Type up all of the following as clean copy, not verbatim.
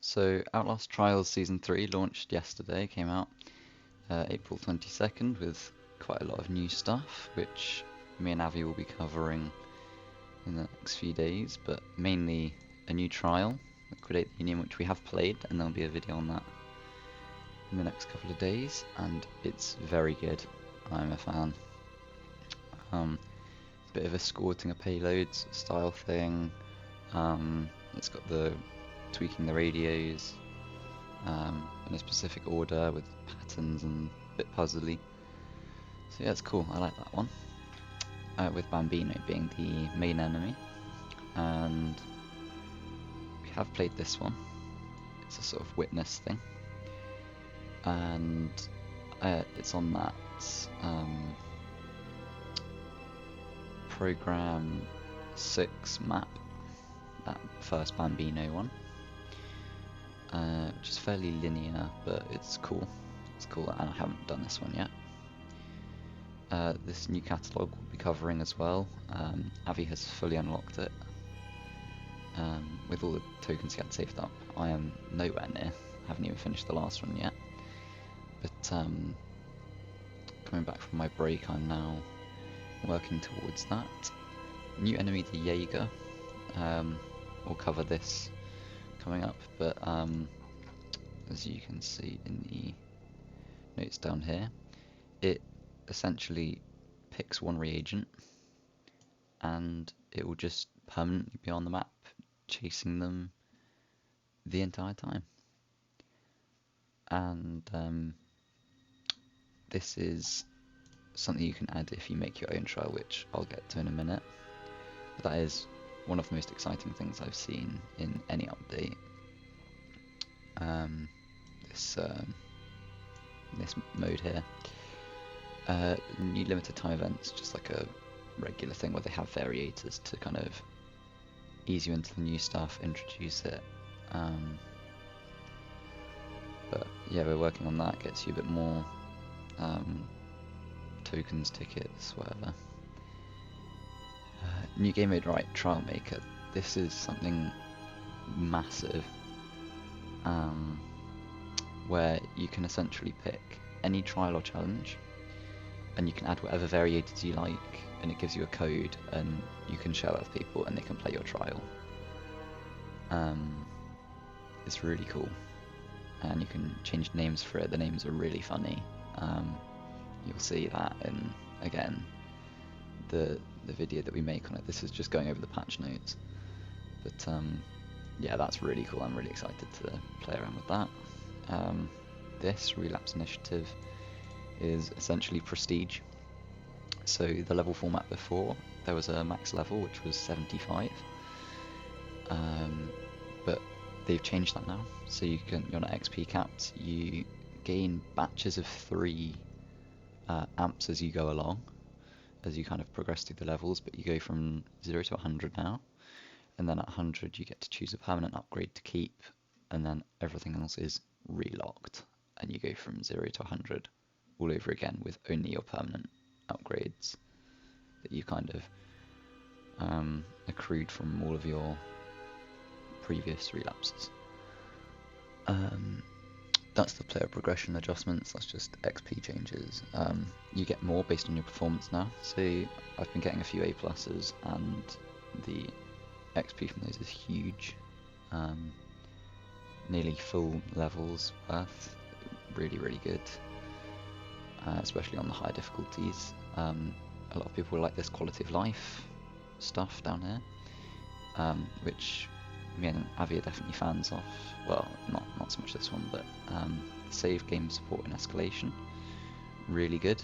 So Outlast Trials Season 3 launched yesterday, came out April 22nd with quite a lot of new stuff, which me and Avi will be covering in the next few days, but mainly a new trial, Liquidate the Union, which we have played, and there'll be a video on that in the next couple of days, and it's very good. I'm a fan. Bit of escorting a payloads style thing. It's got the tweaking the radios in a specific order with patterns and a bit puzzly. So yeah, it's cool. I like that one. With Bambino being the main enemy, and we have played this one. It's a sort of witness thing, and it's on that Program 6 map, that first Bambino one, which is fairly linear, but it's cool. It's cool, and I haven't done this one yet. This new catalogue we'll be covering as well. Avi has fully unlocked it with all the tokens he had saved up. I am nowhere near. Haven't even finished the last one yet. But coming back from my break, I'm now working towards that. New enemy, the Jaeger. We'll cover this coming up, but as you can see in the notes down here, it essentially picks one reagent and it will just permanently be on the map chasing them the entire time. And this is something you can add if you make your own trial, which I'll get to in a minute. But that is one of the most exciting things I've seen in any update. This mode here. New limited time events, just like a regular thing where they have variators to kind of ease you into the new stuff, introduce it. But yeah, we're working on that. Gets you a bit more tokens, tickets, whatever. New game mode, right? Trial maker. This is something massive, where you can essentially pick any trial or challenge, and you can add whatever variators you like, and it gives you a code, and you can share that with people, and they can play your trial. It's really cool, and you can change names for it. The names are really funny. You'll see that in, again, the video that we make on it. This is just going over the patch notes, but yeah, that's really cool. I'm really excited to play around with that. This Relapse Initiative is essentially prestige. So the level format before, there was a max level which was 75, but they've changed that now. So you're not XP capped. You gain batches of 3 amps as you go along, as you kind of progress through the levels, but you go from 0 to 100 now, and then at 100 you get to choose a permanent upgrade to keep, and then everything else is relocked, and you go from 0 to 100 all over again with only your permanent upgrades that you kind of accrued from all of your previous relapses. That's the player progression adjustments. That's just XP changes. You get more based on your performance now. So I've been getting a few A+, and the XP from those is huge. Nearly full levels worth. Really, really good. Especially on the higher difficulties. A lot of people like this quality of life stuff down here, which me and Avi are definitely fans of. Well, not so much this one, but save game support and escalation, really good.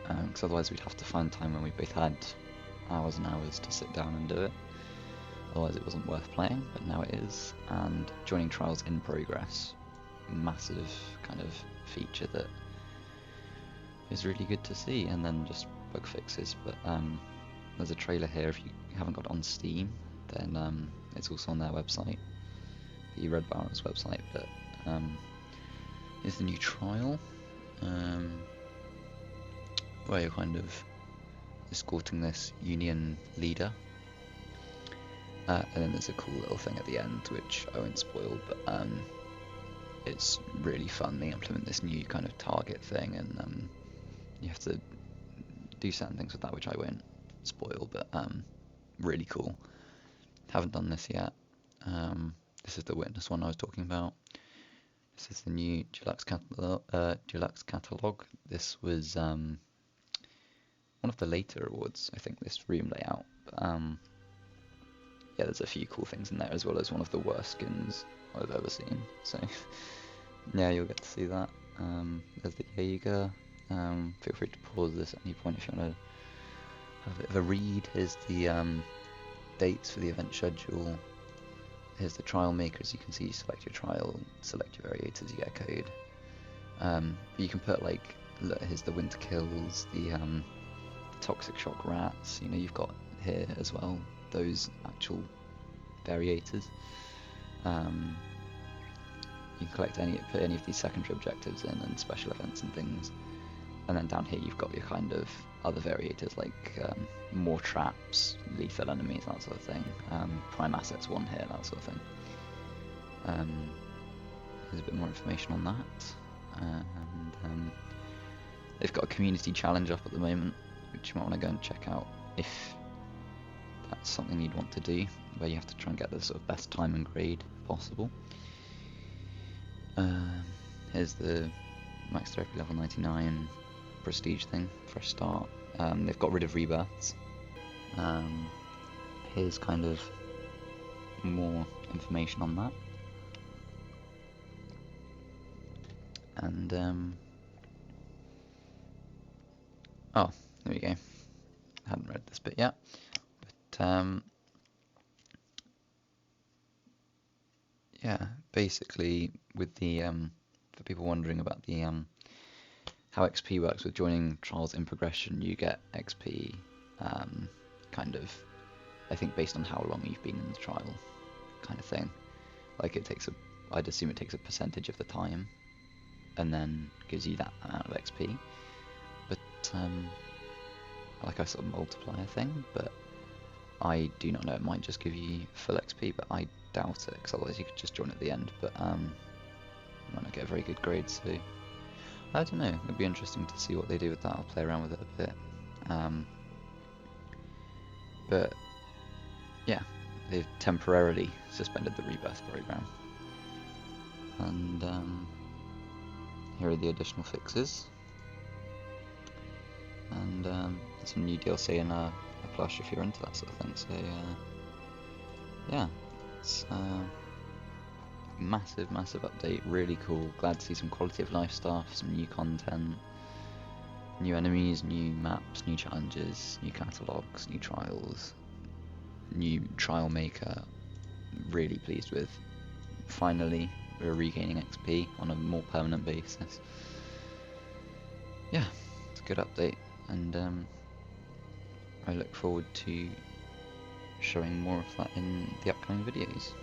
Because otherwise we'd have to find time when we both had hours and hours to sit down and do it. Otherwise it wasn't worth playing, but now it is. And joining trials in progress, massive kind of feature that is really good to see. And then just bug fixes. But there's a trailer here. If you haven't got it on Steam, then it's also on their website, the Red Barrel's website. But here's the new trial, where you're kind of escorting this Union leader, And then there's a cool little thing at the end, which I won't spoil, but it's really fun. They implement this new kind of target thing, and you have to do certain things with that, which I won't spoil, but really cool. Haven't done this yet. This is the Witness one I was talking about. This is the new Deluxe catalog. This was one of the later awards, I think, this room layout. But, yeah, there's a few cool things in there, as well as one of the worst skins I've ever seen. So yeah, you'll get to see that. There's the Jaeger. Feel free to pause this at any point if you want to have a bit of a read. Here's the dates for the event schedule. Here's the trial maker. As you can see, you select your trial, select your variators, you get a code. You can put, like, look, here's the winter kills, the toxic shock rats. You know, you've got here as well those actual variators. You can collect put any of these secondary objectives in, and special events and things. And then down here you've got your kind of other variators, like more traps, lethal enemies, that sort of thing. Prime assets 1 here, that sort of thing. There's a bit more information on that. And they've got a community challenge up at the moment, which you might want to go and check out if that's something you'd want to do, where you have to try and get the sort of best time and grade possible. Here's the max therapy level 99 prestige thing, fresh start. They've got rid of rebirths. Here's kind of more information on that. And oh, there we go. I hadn't read this bit yet, but yeah, basically with the for people wondering about the how XP works with joining trials in progression, you get XP kind of, I think, based on how long you've been in the trial, kind of thing. Like I'd assume it takes a percentage of the time, and then gives you that amount of XP. But like a sort of multiplier thing, but I do not know. It might just give you full XP, but I doubt it, because otherwise you could just join at the end. But you might not get a very good grade, so I don't know. It'd be interesting to see what they do with that. I'll play around with it a bit. But yeah, they've temporarily suspended the rebirth program, and here are the additional fixes, and some new DLC and a plush if you're into that sort of thing. So yeah, it's massive update, really cool. Glad to see some quality of life stuff, some new content, new enemies, new maps, new challenges, new catalogs, new trials, new trial maker. Really pleased with. Finally, we're regaining XP on a more permanent basis. Yeah, it's a good update, and I look forward to showing more of that in the upcoming videos.